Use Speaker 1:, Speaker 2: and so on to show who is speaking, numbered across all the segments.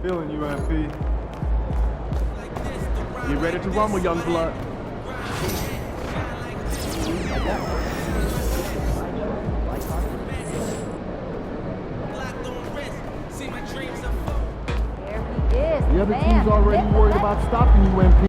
Speaker 1: Feeling you, MP. You ready to rumble, young blood? The other team's already worried about stopping you, MP.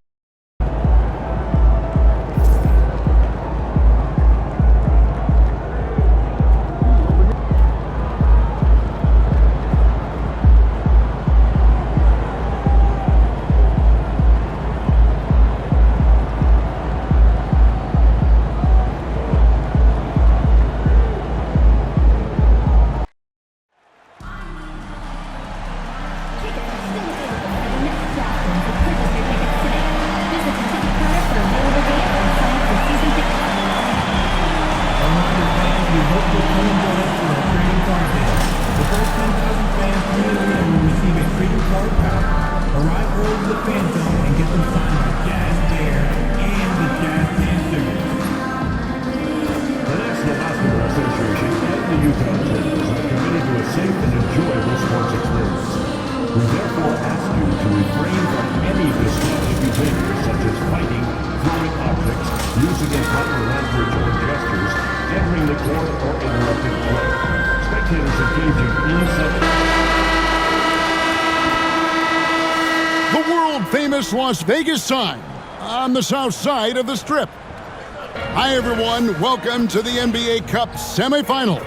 Speaker 2: Famous Las Vegas sign on the south side of the Strip. Hi everyone, welcome to the NBA Cup semifinals.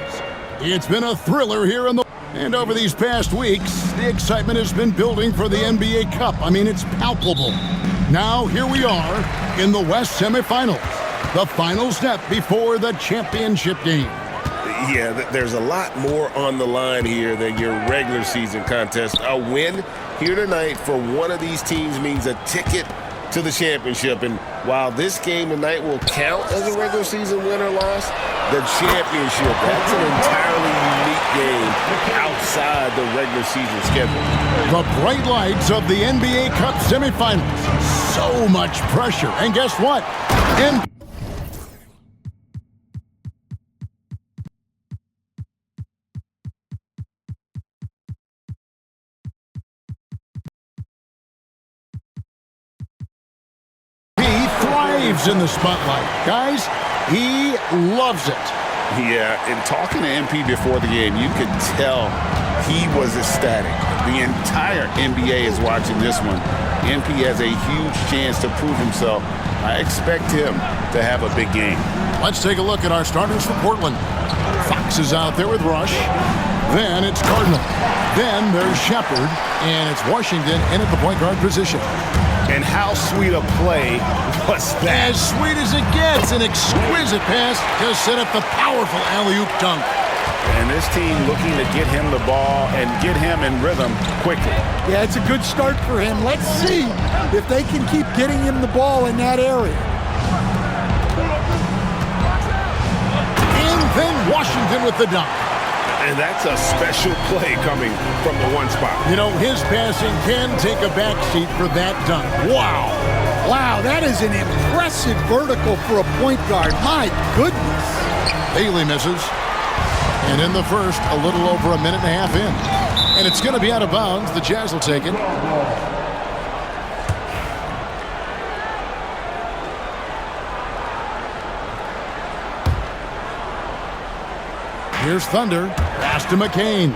Speaker 2: It's been a thriller here and over these past weeks, the excitement has been building for the NBA Cup. I mean, it's palpable. Now here we are in the West semifinals, the final step before the championship game.
Speaker 3: Yeah, there's a lot more on the line here than your regular season contest. A win here tonight for one of these teams means a ticket to the championship. And while this game tonight will count as a regular season win or loss, the championship, that's an entirely unique game outside the regular season schedule.
Speaker 2: The bright lights of the NBA Cup semifinals. So much pressure. And guess what? In the spotlight. Guys, he loves it.
Speaker 3: Yeah, in talking to MP before the game, you could tell he was ecstatic. The entire NBA is watching this one. MP has a huge chance to prove himself. I expect him to have a big game.
Speaker 2: Let's take a look at our starters for Portland. Fox is out there with Rush. Then it's Cardinal. Then there's Shepard. And it's Washington in at the point guard position.
Speaker 3: And how sweet a play was that?
Speaker 2: As sweet as it gets, an exquisite pass to set up the powerful alley-oop dunk.
Speaker 3: And this team looking to get him the ball and get him in rhythm quickly.
Speaker 4: Yeah, it's a good start for him. Let's see if they can keep getting him the ball in that area.
Speaker 2: And then Washington with the dunk.
Speaker 3: And that's a special play coming from the one spot.
Speaker 2: You know, his passing can take a backseat for that dunk. Wow.
Speaker 4: Wow, that is an impressive vertical for a point guard. My goodness.
Speaker 2: Bailey misses. And in the first, a little over a minute and a half in. And it's going to be out of bounds. The Jazz will take it. Here's Thunder. Pass to McCain.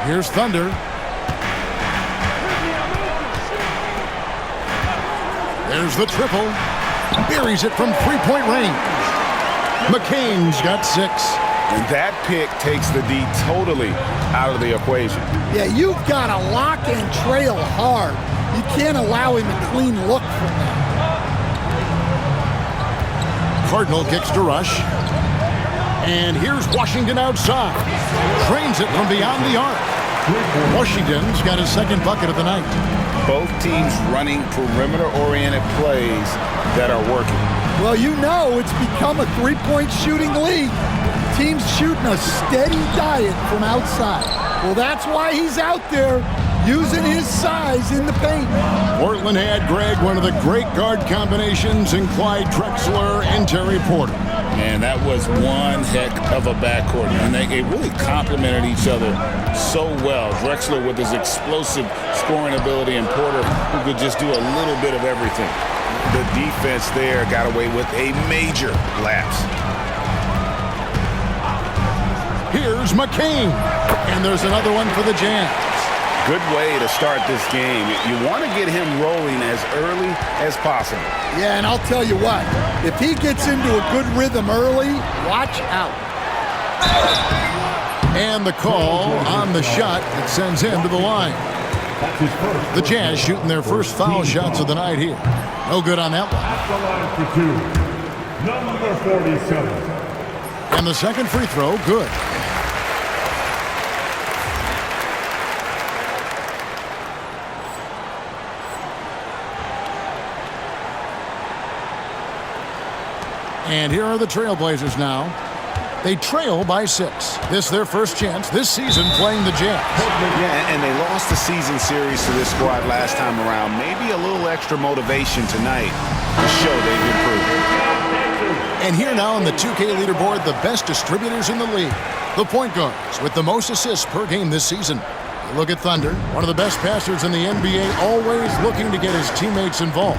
Speaker 2: Here's Thunder. There's the triple. Buries it from three-point range. McCain's got 6.
Speaker 3: And that pick takes the D totally out of the equation.
Speaker 4: Yeah, you've got to lock and trail hard. You can't allow him a clean look from that.
Speaker 2: Cardinal kicks to Rush. And here's Washington outside. Drains it from beyond the arc. Washington's got his second bucket of the night.
Speaker 3: Both teams running perimeter-oriented plays that are working.
Speaker 4: Well, you know it's become a three-point shooting league. Teams shooting a steady diet from outside. Well, that's why he's out there using his size in the paint.
Speaker 2: Portland had, Greg, one of the great guard combinations in Clyde Drexler and Terry Porter.
Speaker 5: And that was one heck of a backcourt. And they really complemented each other so well. Drexler with his explosive scoring ability and Porter who could just do a little bit of everything.
Speaker 6: The defense there got away with a major lapse.
Speaker 2: Here's McCain. And there's another one for the Jazz.
Speaker 6: Good way to start this game. You want to get him rolling as early as possible.
Speaker 4: Yeah, and I'll tell you what, if he gets into a good rhythm early, watch out.
Speaker 2: And the call on the shot that sends him to the line. The Jazz shooting their first foul shots of the night here. No good on that one.
Speaker 1: At the line for 2, number 47.
Speaker 2: And the second free throw, good. And here are the Trailblazers now. They trail by 6. This their first chance this season playing the Jazz.
Speaker 6: Yeah, and they lost the season series to this squad last time around. Maybe a little extra motivation tonight to show they've improved.
Speaker 2: And here now on the 2K leaderboard, the best distributors in the league. The point guards with the most assists per game this season. Look at Thunder, one of the best passers in the NBA, always looking to get his teammates involved.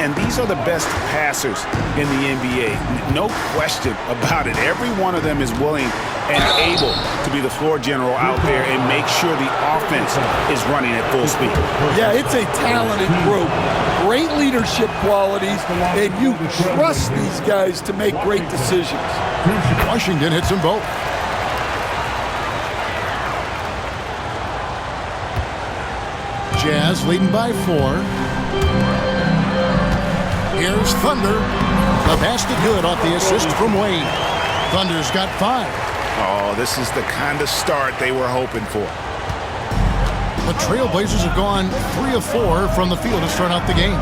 Speaker 6: And these are the best passers in the NBA. No question about it. Every one of them is willing and able to be the floor general out there and make sure the offense is running at full speed.
Speaker 4: Yeah, it's a talented group. Great leadership qualities, and you trust these guys to make great decisions.
Speaker 2: Washington hits them both. Jazz leading by 4. Here's Thunder. The basket good off the assist from Wade. Thunder's got 5.
Speaker 6: Oh, this is the kind of start they were hoping for.
Speaker 2: The Trailblazers have gone 3 of 4 from the field to start out the game.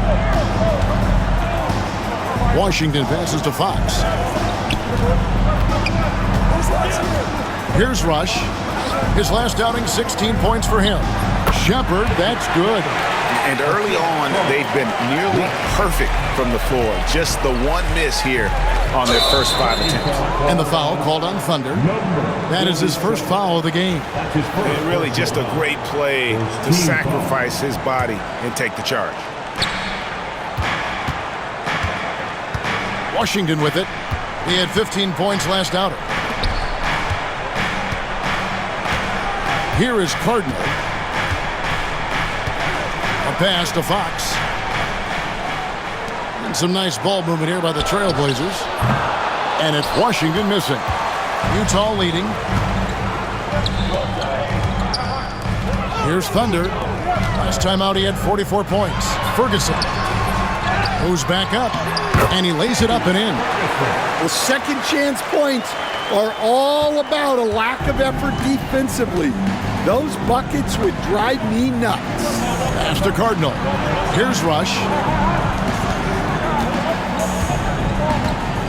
Speaker 2: Washington passes to Fox. Here's Rush. His last outing, 16 points for him. Shepard, that's good.
Speaker 6: And early on, they've been nearly perfect from the floor. Just the one miss here on their first 5 attempts.
Speaker 2: And the foul called on Thunder. That is his first foul of the game.
Speaker 6: And really just a great play to sacrifice his body and take the charge.
Speaker 2: Washington with it. He had 15 points last outing. Here is Cardinal. A pass to Fox. And some nice ball movement here by the Trailblazers. And it's Washington missing. Utah leading. Here's Thunder. Last time out he had 44 points. Ferguson moves back up. And he lays it up and in.
Speaker 4: Well, second chance points are all about a lack of effort defensively. Those buckets would drive me nuts.
Speaker 2: Pass to Cardinal. Here's Rush.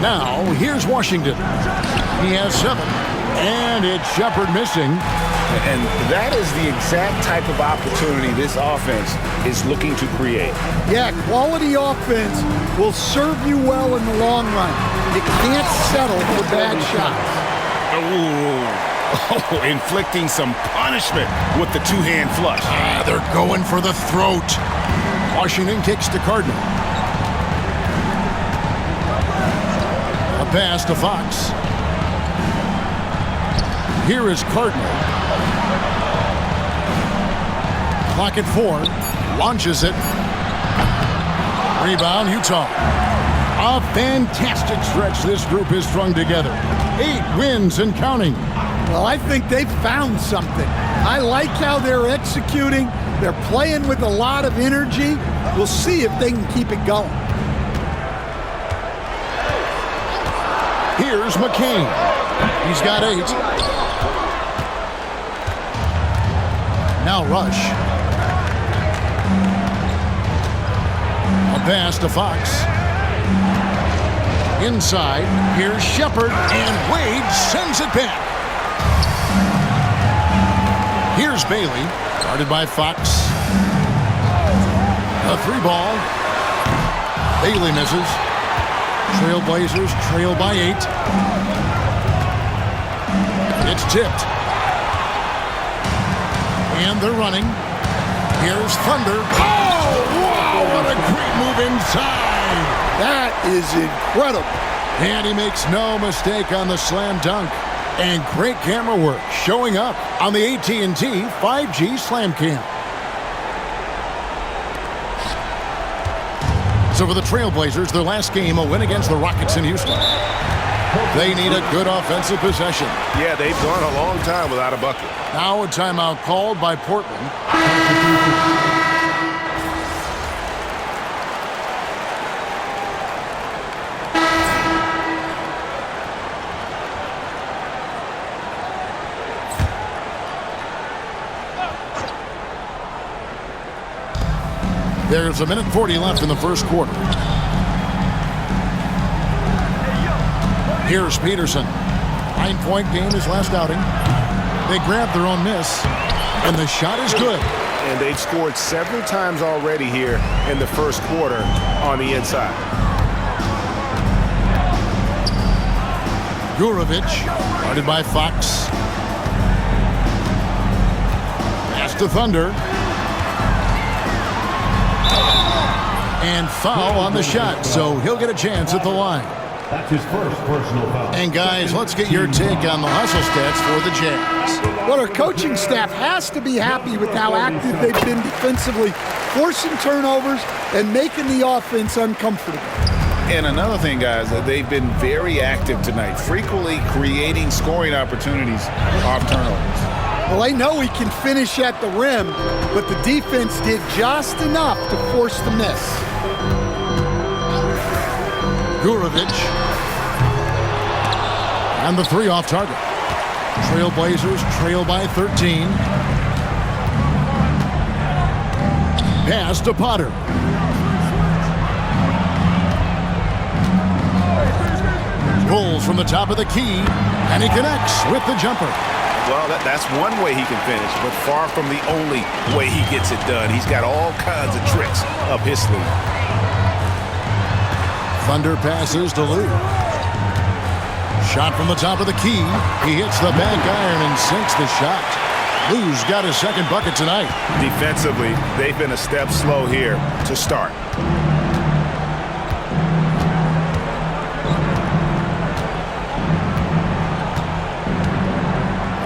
Speaker 2: Now, here's Washington. He has 7. And it's Shepard missing.
Speaker 6: And that is the exact type of opportunity this offense is looking to create.
Speaker 4: Yeah, quality offense will serve you well in the long run. You can't settle for bad shots.
Speaker 6: Oh, inflicting some punishment with the two-hand flush.
Speaker 2: They're going for the throat. Washington kicks to Cardinal. A pass to Fox. Here is Cardinal. Clock at 4. Launches it. Rebound, Utah. A fantastic stretch this group has strung together. 8 wins and counting.
Speaker 4: Well, I think they've found something. I like how they're executing. They're playing with a lot of energy. We'll see if they can keep it going.
Speaker 2: Here's McCain. He's got 8. Now Rush. A pass to Fox. Inside, here's Shepard, and Wade sends it back. Here's Bailey, guarded by Fox. A 3 ball. Bailey misses. Trailblazers trail by 8. It's tipped. And they're running. Here's Thunder. Oh, wow, what a great move inside.
Speaker 4: That is incredible.
Speaker 2: And he makes no mistake on the slam dunk. And great camera work showing up on the AT&T 5G Slam Cam. So for the Trailblazers, their last game, a win against the Rockets in Houston. They need a good offensive possession.
Speaker 3: Yeah, they've gone a long time without a bucket.
Speaker 2: Now a timeout called by Portland. There's a minute 40 left in the first quarter. Here's Peterson. 9-point game his last outing. They grabbed their own miss, and the shot is good.
Speaker 3: And they've scored several times already here in the first quarter on the inside.
Speaker 2: Gurovic, guarded by Fox. Pass to Thunder. And foul on the shot, so he'll get a chance at the line.
Speaker 1: That's his first personal foul.
Speaker 2: And guys, let's get your take on the hustle stats for the Jazz.
Speaker 4: Well, our coaching staff has to be happy with how active they've been defensively, forcing turnovers and making the offense uncomfortable.
Speaker 6: And another thing, guys, they've been very active tonight, frequently creating scoring opportunities off turnovers.
Speaker 4: Well, they know he can finish at the rim, but the defense did just enough to force the miss.
Speaker 2: Gurovic. And the 3 off target. Trailblazers trail by 13. Pass to Potter. Pulls from the top of the key, and he connects with the jumper.
Speaker 3: Well, that's one way he can finish, but far from the only way he gets it done. He's got all kinds of tricks up his sleeve.
Speaker 2: Thunder passes to Lou. Shot from the top of the key. He hits the back iron and sinks the shot. Lou's got his second bucket tonight.
Speaker 3: Defensively, they've been a step slow here to start.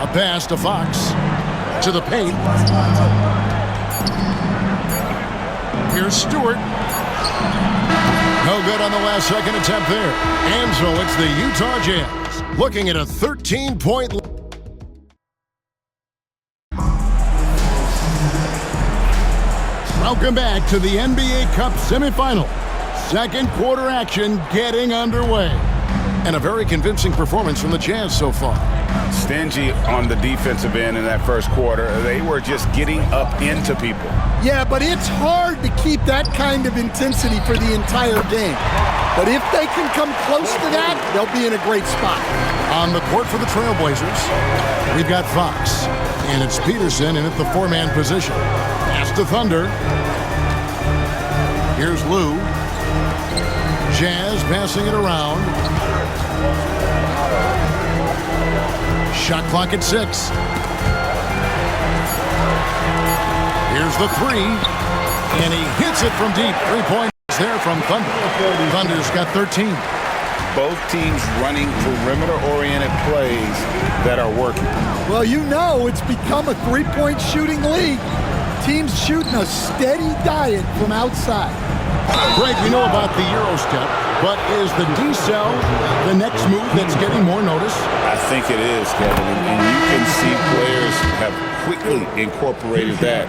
Speaker 2: A pass to Fox. To the paint. Here's Stewart. No good on the last second attempt there. And so it's the Utah Jazz looking at a 13-point lead. Welcome back to the NBA Cup semifinal. Second quarter action getting underway. And a very convincing performance from the Jazz so far.
Speaker 6: Stingy on the defensive end in that first quarter. They were just getting up into people.
Speaker 4: Yeah, but it's hard to keep that kind of intensity for the entire game. But if they can come close to that, they'll be in a great spot.
Speaker 2: On the court for the Trailblazers, we've got Fox. And it's Peterson in at the 4-man position. Pass to Thunder. Here's Lou. Jazz passing it around. Shot clock at 6. Here's the 3. And he hits it from deep. 3 points there from Thunder. Thunder's got 13.
Speaker 6: Both teams running perimeter-oriented plays that are working.
Speaker 4: Well, you know it's become a three-point shooting league. Teams shooting a steady diet from outside.
Speaker 2: Greg, we know about the Euro step, but is the D-cell the next move that's getting more notice?
Speaker 6: I think it is, Kevin, and you can see players have quickly incorporated that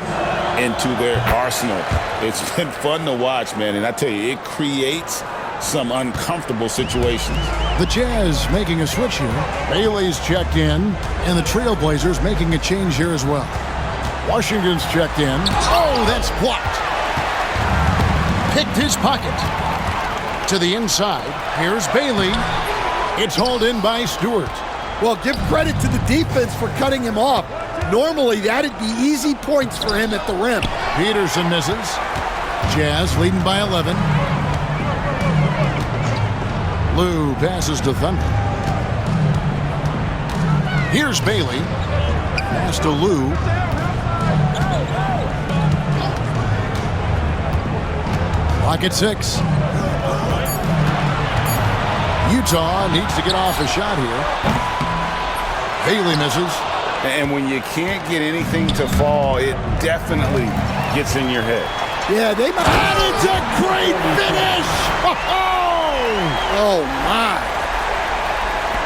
Speaker 6: into their arsenal. It's been fun to watch, man, and I tell you, it creates some uncomfortable situations.
Speaker 2: The Jazz making a switch here. Bailey's checked in, and the Trailblazers making a change here as well. Washington's checked in. Oh, that's blocked. Picked his pocket. To the inside. Here's Bailey. It's hauled in by Stewart.
Speaker 4: Well, give credit to the defense for cutting him off. Normally, that'd be easy points for him at the rim.
Speaker 2: Peterson misses. Jazz leading by 11. Lou passes to Thunder. Here's Bailey. Pass to Lou. Clock at 6. Utah needs to get off a shot here. Bailey misses.
Speaker 6: And when you can't get anything to fall, it definitely gets in your head.
Speaker 4: Yeah, they might.
Speaker 2: And it's a great finish!
Speaker 4: Oh, my.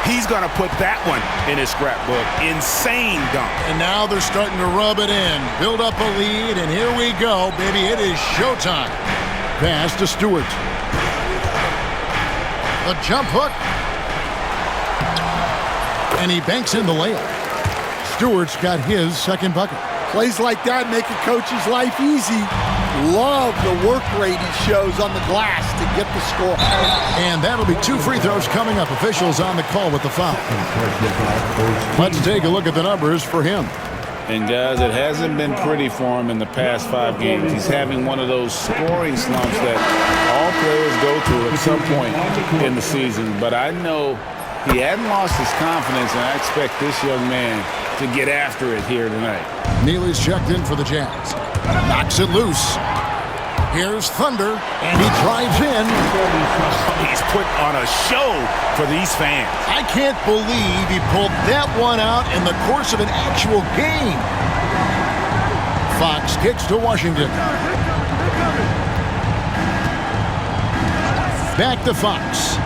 Speaker 6: He's going to put that one in his scrapbook. Insane dunk.
Speaker 2: And now they're starting to rub it in. Build up a lead, and here we go, baby. It is showtime. Pass to Stewart. The jump hook. And he banks in the layup. Stewart's got his second bucket.
Speaker 4: Plays like that make a coach's life easy. Love the work rate he shows on the glass to get the score.
Speaker 2: And that'll be 2 free throws coming up. Officials on the call with the foul. Let's take a look at the numbers for him.
Speaker 6: And, guys, it hasn't been pretty for him in the past 5 games. He's having one of those scoring slumps that all players go through at some point in the season. But I know he hadn't lost his confidence, and I expect this young man to get after it here tonight.
Speaker 2: Neely's checked in for the Jazz. Knocks it loose. Here's Thunder, and he drives in.
Speaker 6: He's put on a show for these fans.
Speaker 2: I can't believe he pulled that one out in the course of an actual game. Fox kicks to Washington. Back to Fox.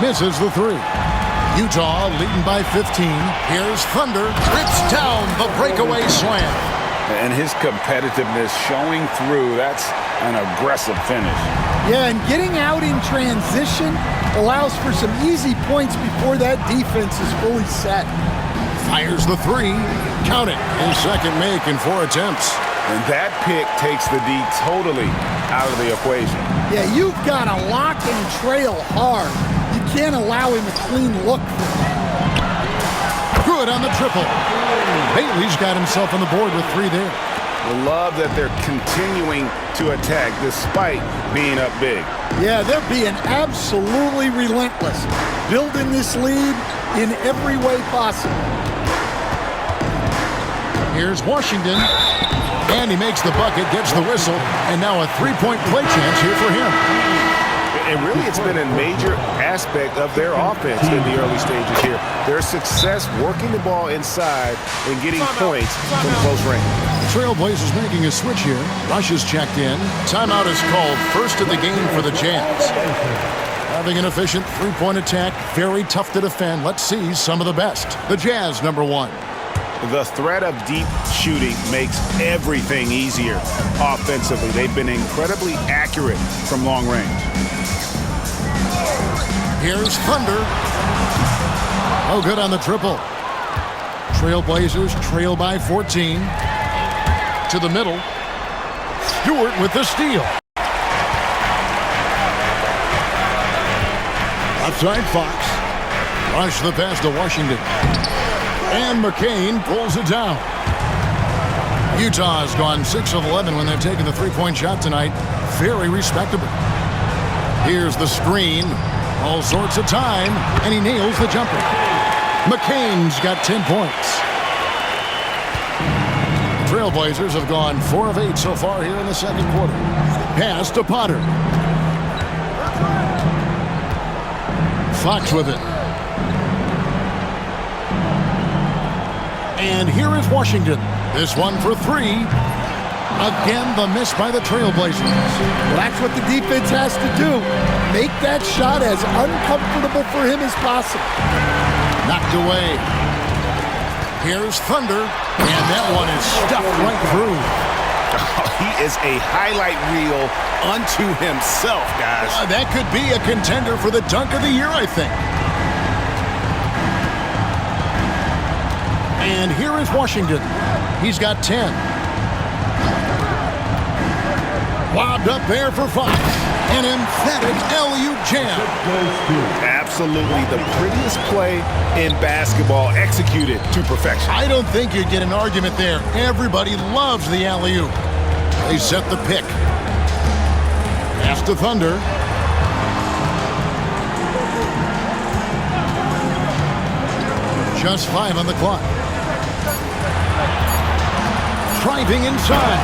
Speaker 2: Misses the 3. Utah leading by 15. Here's Thunder. Rips down the breakaway slam.
Speaker 6: And his competitiveness showing through. That's an aggressive finish.
Speaker 4: Yeah, and getting out in transition allows for some easy points before that defense is fully set.
Speaker 2: Fires the 3. Count it. His second make in 4 attempts.
Speaker 6: And that pick takes the D totally out of the equation.
Speaker 4: Yeah, you've got to lock and trail hard. You can't allow him a clean look.
Speaker 2: Good on the triple. Bailey's got himself on the board with 3 there.
Speaker 6: I love that they're continuing to attack despite being up big.
Speaker 4: Yeah, they're being absolutely relentless. Building this lead in every way possible.
Speaker 2: Here's Washington. And he makes the bucket, gets the whistle, and now a 3-point play chance here for him.
Speaker 6: And really, it's been a major aspect of their offense in the early stages here. Their success working the ball inside and getting points from close range.
Speaker 2: Trailblazers making a switch here. Rush is checked in. Timeout is called. First of the game for the Jazz. Having an efficient 3-point attack, very tough to defend. Let's see some of the best. The Jazz, number 1.
Speaker 6: The threat of deep shooting makes everything easier offensively. They've been incredibly accurate from long range.
Speaker 2: Here's Thunder. Oh, good on the triple. Trailblazers trail by 14. To the middle. Stewart with the steal. Outside Fox. Rush the pass to Washington. And McCain pulls it down. Utah has gone 6 of 11 when they're taking the 3-point shot tonight. Very respectable. Here's the screen. All sorts of time, and he nails the jumper. McCain's got 10 points. Trailblazers have gone 4 of 8 so far here in the second quarter. Pass to Potter. Fox with it. And here is Washington. This one for 3. Again, the miss by the Trailblazers.
Speaker 4: Well, that's what the defense has to do. Make that shot as uncomfortable for him as possible.
Speaker 2: Knocked away. Here's Thunder. And that one is stuffed right through.
Speaker 6: He is a highlight reel unto himself, guys.
Speaker 2: That could be a contender for the dunk of the year, I think. And here is Washington. He's got 10. Lobbed up there for Fox. An emphatic LU jam.
Speaker 6: Absolutely the prettiest play in basketball, executed to perfection.
Speaker 2: I don't think you'd get an argument there. Everybody loves the alley-oop. They set the pick. Pass to Thunder. Just 5 on the clock. Driving inside,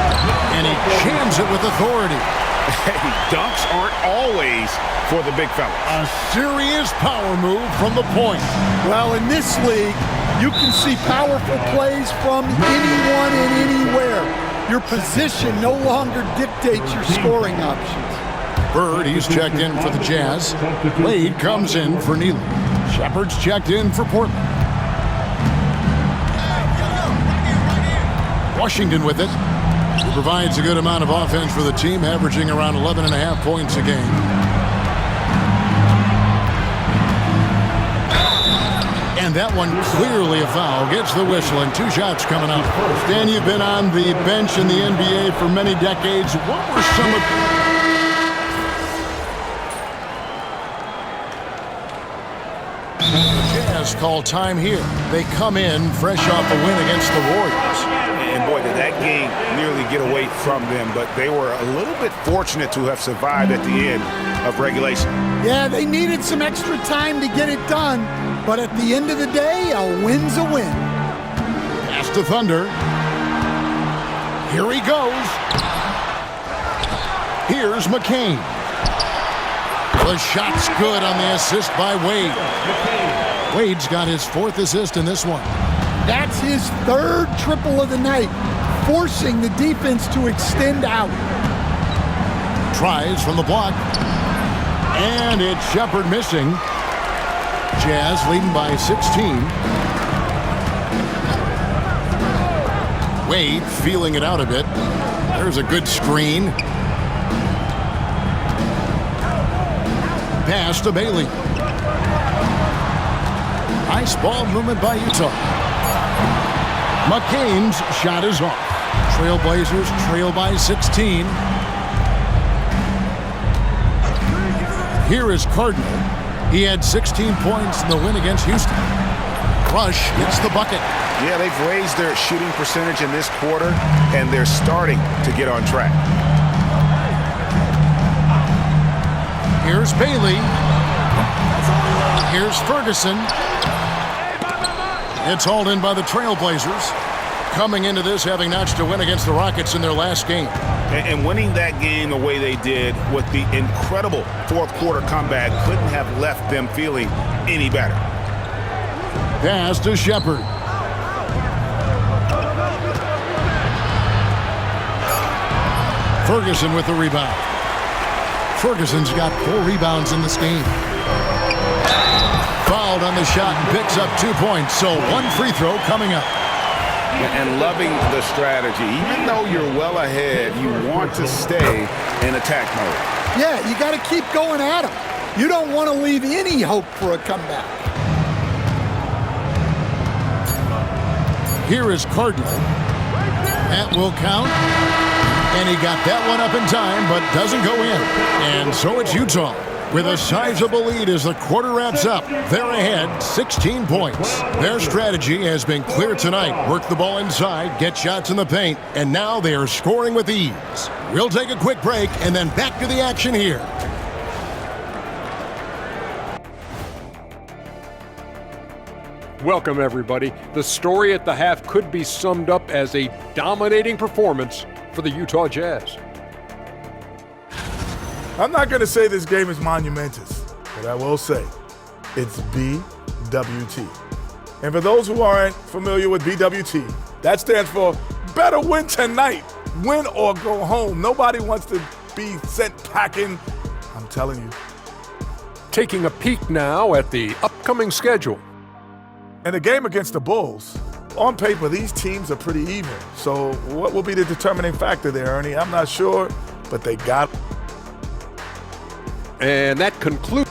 Speaker 2: and he jams it with authority.
Speaker 6: Hey, dunks aren't always for the big fella.
Speaker 2: A serious power move from the point.
Speaker 4: Well, in this league, you can see powerful plays from anyone and anywhere. Your position no longer dictates your scoring options.
Speaker 2: Bird, he's checked in for the Jazz. Wade comes in for Neely. Shepard's checked in for Portland. Washington with it. He provides a good amount of offense for the team, averaging around 11.5 points a game. And that one clearly a foul. Gets the whistle, and 2 shots coming up. Stan, you've been on the bench in the NBA for many decades. What were some of... The Jazz call time here. They come in fresh off a win against the Warriors.
Speaker 6: And boy, did that game nearly get away from them, but they were a little bit fortunate to have survived at the end of regulation.
Speaker 4: Yeah, they needed some extra time to get it done, but at the end of the day, a win's a win.
Speaker 2: Pass to Thunder. Here he goes. Here's McCain. The shot's good on the assist by Wade. Wade's got his 4th assist in this one.
Speaker 4: That's his 3rd triple of the night, forcing the defense to extend out.
Speaker 2: Tries from the block. And it's Shepard missing. Jazz leading by 16. Wade feeling it out a bit. There's a good screen. Pass to Bailey. Nice ball movement by Utah. McCain's shot is off. Trailblazers trail by 16. Here is Cardinal. He had 16 points in the win against Houston. Rush gets the bucket.
Speaker 6: Yeah, they've raised their shooting percentage in this quarter, and they're starting to get on track.
Speaker 2: Here's Bailey. Here's Ferguson. It's hauled in by the Trailblazers. Coming into this having notched a win against the Rockets in their last game.
Speaker 6: And winning that game the way they did with the incredible 4th quarter comeback couldn't have left them feeling any better.
Speaker 2: Pass to Shepard. Ferguson with the rebound. Ferguson's got 4 rebounds in this game. Fouled on the shot and picks up 2 points, so 1 free throw coming up.
Speaker 6: And loving the strategy. Even though you're well ahead, you want to stay in attack mode.
Speaker 4: Yeah, you got to keep going at them. You don't want to leave any hope for a comeback.
Speaker 2: Here is Cardinal. That will count. And he got that one up in time, but doesn't go in. And so it's Utah with a sizable lead as the quarter wraps up. They're ahead 16 points. Their strategy has been clear tonight. Work the ball inside, get shots in the paint, and now they are scoring with ease. We'll take a quick break and then back to the action here.
Speaker 7: Welcome, everybody. The story at the half could be summed up as a dominating performance for the Utah Jazz.
Speaker 8: I'm not going to say this game is monumentous, but I will say it's BWT. And for those who aren't familiar with BWT, that stands for better win tonight, win or go home. Nobody wants to be sent packing, I'm telling you.
Speaker 7: Taking a peek now at the upcoming schedule.
Speaker 8: In the game against the Bulls, on paper, these teams are pretty even. So what will be the determining factor there, Ernie? I'm not sure, but they got it.
Speaker 7: And that concludes.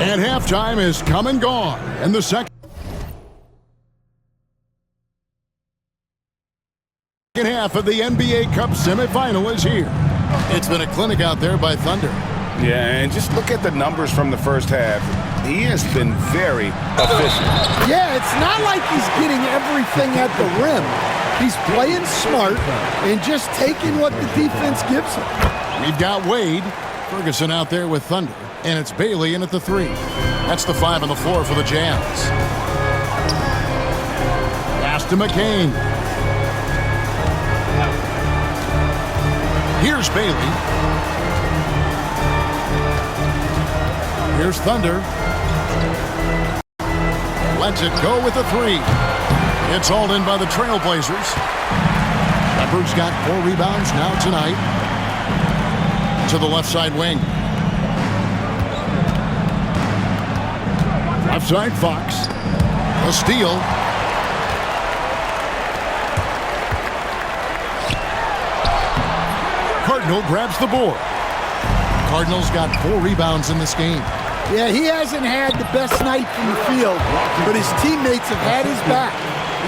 Speaker 2: And halftime is come and gone. And the second half of the NBA Cup semifinal is here. It's been a clinic out there by Thunder.
Speaker 6: Yeah, and just look at the numbers from the first half. He has been very efficient.
Speaker 4: Yeah, it's not like he's getting everything at the rim. He's playing smart and just taking what the defense gives him.
Speaker 2: We've got Wade. Ferguson out there with Thunder. And it's Bailey in at the 3. That's the 5 on the floor for the Jazz. Pass to McCain. Here's Bailey. Here's Thunder. Lets it go with the 3. It's hauled in by the Trailblazers. Shepard's got 4 rebounds now tonight. To the left side wing. Left side, Fox. A steal. Cardinal grabs the board. Cardinals got 4 rebounds in this game.
Speaker 4: Yeah, he hasn't had the best night from the field, but his teammates have had his back.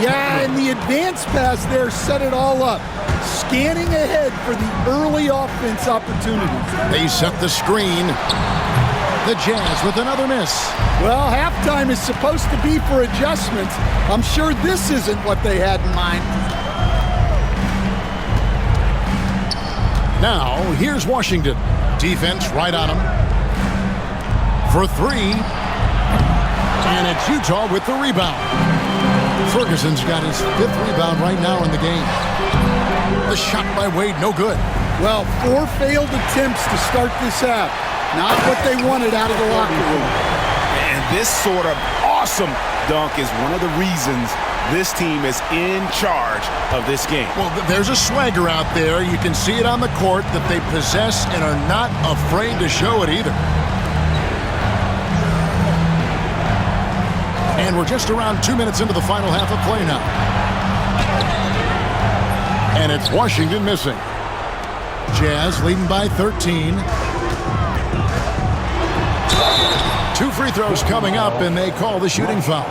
Speaker 4: Yeah, and the advance pass there set it all up. Scanning ahead for the early offense opportunities.
Speaker 2: They set the screen. The Jazz with another miss.
Speaker 4: Well, halftime is supposed to be for adjustments. I'm sure this isn't what they had in mind.
Speaker 2: Now, here's Washington. Defense right on him. For 3. And it's Utah with the rebound. Ferguson's got his 5th rebound right now in the game. The shot by Wade, no good.
Speaker 4: Well, 4 failed attempts to start this half. Not what they wanted out of the locker room.
Speaker 6: And this sort of awesome dunk is one of the reasons this team is in charge of this game.
Speaker 2: Well, there's a swagger out there. You can see it on the court that they possess and are not afraid to show it either. And we're just around 2 minutes into the final half of play now. And it's Washington missing. Jazz leading by 13. 2 free throws coming up, and they call the shooting foul.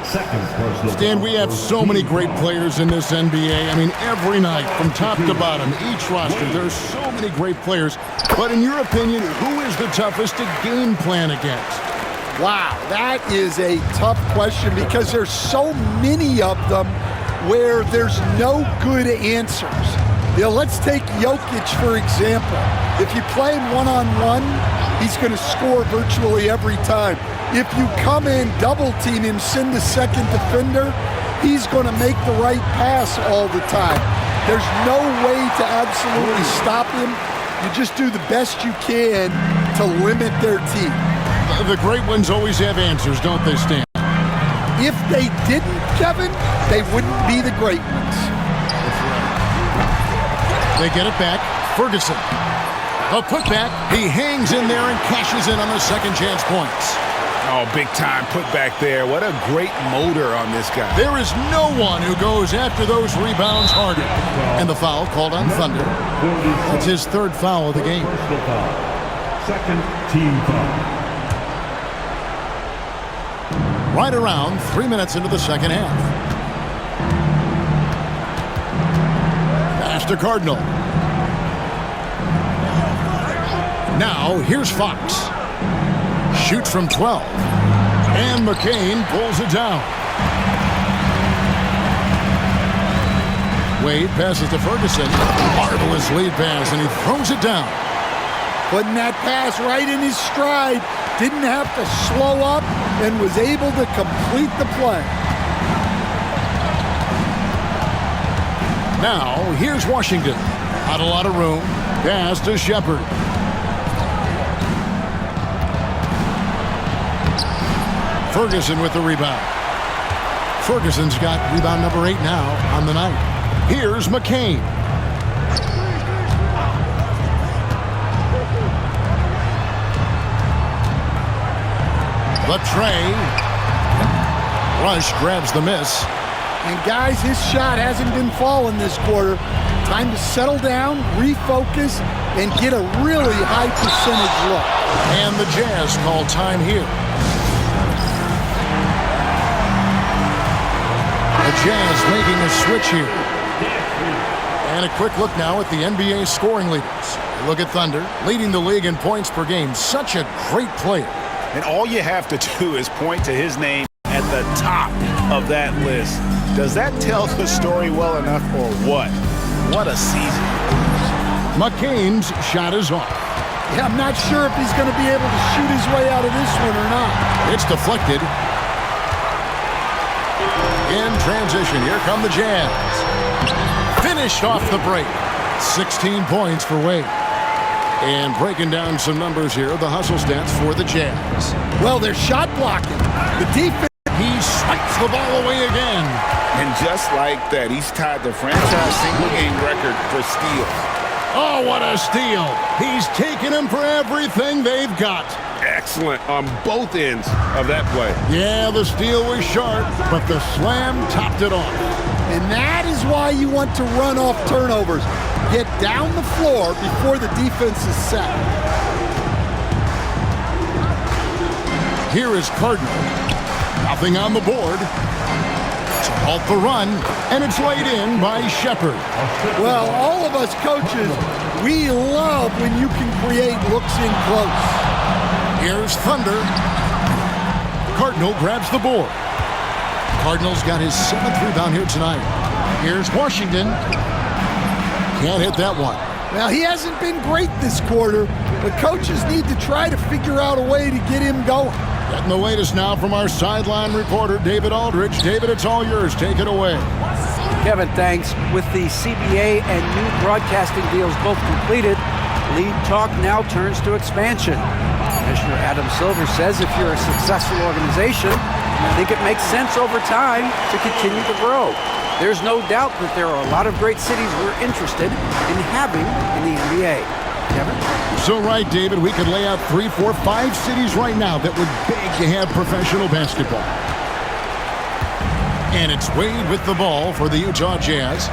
Speaker 2: Stan, we have so many great players in this NBA. I mean, every night, from top to bottom, each roster, there's so many great players. But in your opinion, who is the toughest to game plan against?
Speaker 4: Wow, that is a tough question because there's so many of them where there's no good answers. You know, let's take Jokic, for example. If you play him one-on-one, he's going to score virtually every time. If you come in, double-team him, send the second defender, he's going to make the right pass all the time. There's no way to absolutely stop him. You just do the best you can to limit their team.
Speaker 2: The great ones always have answers, don't they, Stan?
Speaker 4: If they didn't, Kevin, they wouldn't be the great ones.
Speaker 2: They get it back. Ferguson. A putback. He hangs in there and cashes in on the second chance points.
Speaker 6: Oh, big time putback there. What a great motor on this guy.
Speaker 2: There is no one who goes after those rebounds harder. And the foul called on Thunder. That's his 3rd foul of the game.
Speaker 1: Second team foul.
Speaker 2: Right around 3 minutes into the second half. Pass to Cardinal. Now, here's Fox. Shoots from 12. And McCain pulls it down. Wade passes to Ferguson. Marvelous lead pass, and he throws it down.
Speaker 4: Putting that pass right in his stride. Didn't have to slow up and was able to complete the play.
Speaker 2: Now, here's Washington. Not a lot of room. Pass to Shepard. Ferguson with the rebound. Ferguson's got rebound number 8 now on the night. Here's McCain. The tray. Rush grabs the miss.
Speaker 4: And guys, his shot hasn't been falling this quarter. Time to settle down, refocus, and get a really high percentage look.
Speaker 2: And the Jazz call time here. The Jazz making a switch here. And a quick look now at the NBA scoring leaders. Look at Thunder, leading the league in points per game. Such a great player.
Speaker 6: And all you have to do is point to his name at the top of that list. Does that tell the story well enough or what? What a season.
Speaker 2: McCain's shot is off.
Speaker 4: Yeah, I'm not sure if he's going to be able to shoot his way out of this one or not.
Speaker 2: It's deflected. In transition, here come the Jazz. Finished off the break. 16 points for Wade. And breaking down some numbers here, the hustle stats for the Jazz.
Speaker 4: Well, they're shot blocking. The defense.
Speaker 2: He swipes the ball away again.
Speaker 6: And just like that, he's tied the franchise single-game record for steals.
Speaker 2: Oh, what a steal. He's taken him for everything they've got.
Speaker 3: Excellent on both ends of that play.
Speaker 2: Yeah, the steal was sharp, but the slam topped it off.
Speaker 4: And that is why you want to run off turnovers. Get down the floor before the defense is set.
Speaker 2: Here is Cardinal. Nothing on the board. To halt the run, and it's laid in by Shepherd.
Speaker 4: Well, all of us coaches, we love when you can create looks in close.
Speaker 2: Here's Thunder. Cardinal grabs the board. Cardinal's got his 7th rebound here tonight. Here's Washington. Can't hit that one.
Speaker 4: Now, he hasn't been great this quarter, but coaches need to try to figure out a way to get him going.
Speaker 2: Getting the latest now from our sideline reporter, David Aldridge. David, it's all yours. Take it away.
Speaker 9: Kevin, thanks. With the CBA and new broadcasting deals both completed, league talk now turns to expansion. Commissioner Adam Silver says if you're a successful organization, I think it makes sense over time to continue to grow. There's no doubt that there are a lot of great cities we're interested in having in the NBA. Kevin?
Speaker 2: So right, David, we could lay out 3, 4, 5 cities right now that would beg to have professional basketball. And it's Wade with the ball for the Utah Jazz.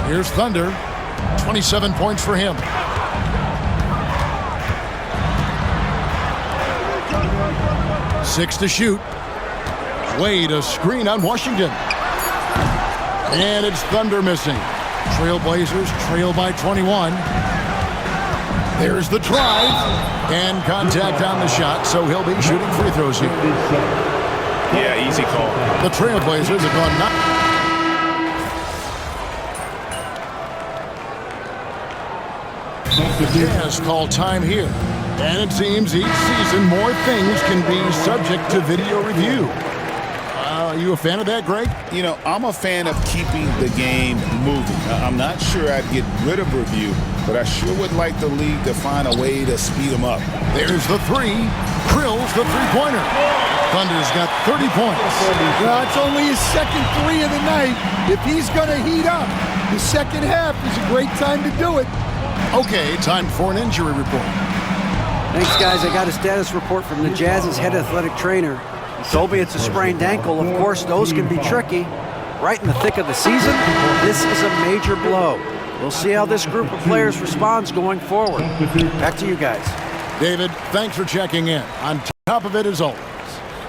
Speaker 2: Here's Thunder. 27 points for him. Six to shoot. Wade, a screen on Washington. And it's Thunder missing. Trailblazers trail by 21. There's the drive. And contact on the shot, so he'll be shooting free throws here.
Speaker 6: Yeah, easy call.
Speaker 2: The Trailblazers have gone Jazz call time here. And it seems each season more things can be subject to video review. Are you a fan of that, Greg?
Speaker 6: You know, I'm a fan of keeping the game moving. I'm not sure I'd get rid of review, but I sure would like the league to find a way to speed them up.
Speaker 2: There's the three. Krill's the three-pointer. Thunder's got 30 points.
Speaker 4: Well, it's only his second 3 of the night. If he's going to heat up, the second half is a great time to do it.
Speaker 2: Okay, time for an injury report.
Speaker 9: Thanks, guys. I got a status report from the Jazz's head athletic trainer. He told me it's a sprained ankle. Of course, those can be tricky. Right in the thick of the season, this is a major blow. We'll see how this group of players responds going forward. Back to you guys.
Speaker 2: David, thanks for checking in. On top of it, as always.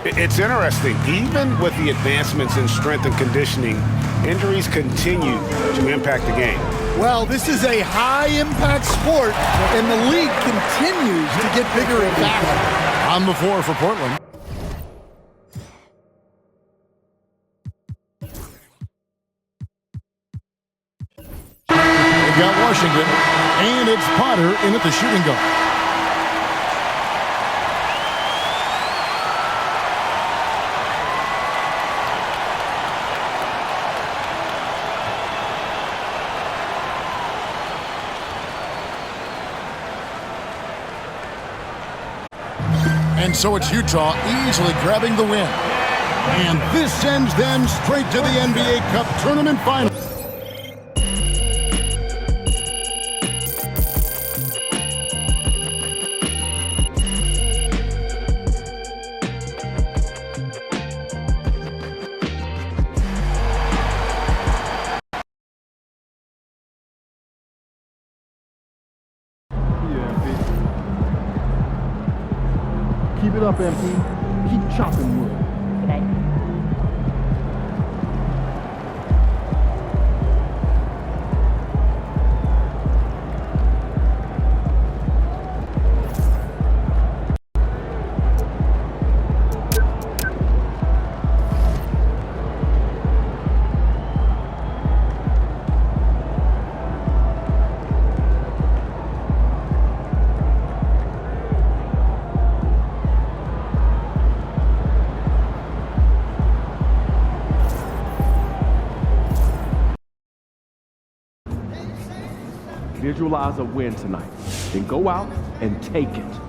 Speaker 6: It's interesting. Even with the advancements in strength and conditioning, injuries continue to impact the game.
Speaker 4: Well, this is a high-impact sport, and the league continues to get bigger and faster.
Speaker 2: On the floor for Portland. They've got Washington, and it's Potter in at the shooting guard. And so it's Utah easily grabbing the win. And this sends them straight to the NBA Cup Tournament Final.
Speaker 1: Keep it up, MP. Keep chopping wood. visualize a win tonight, then go out and take it.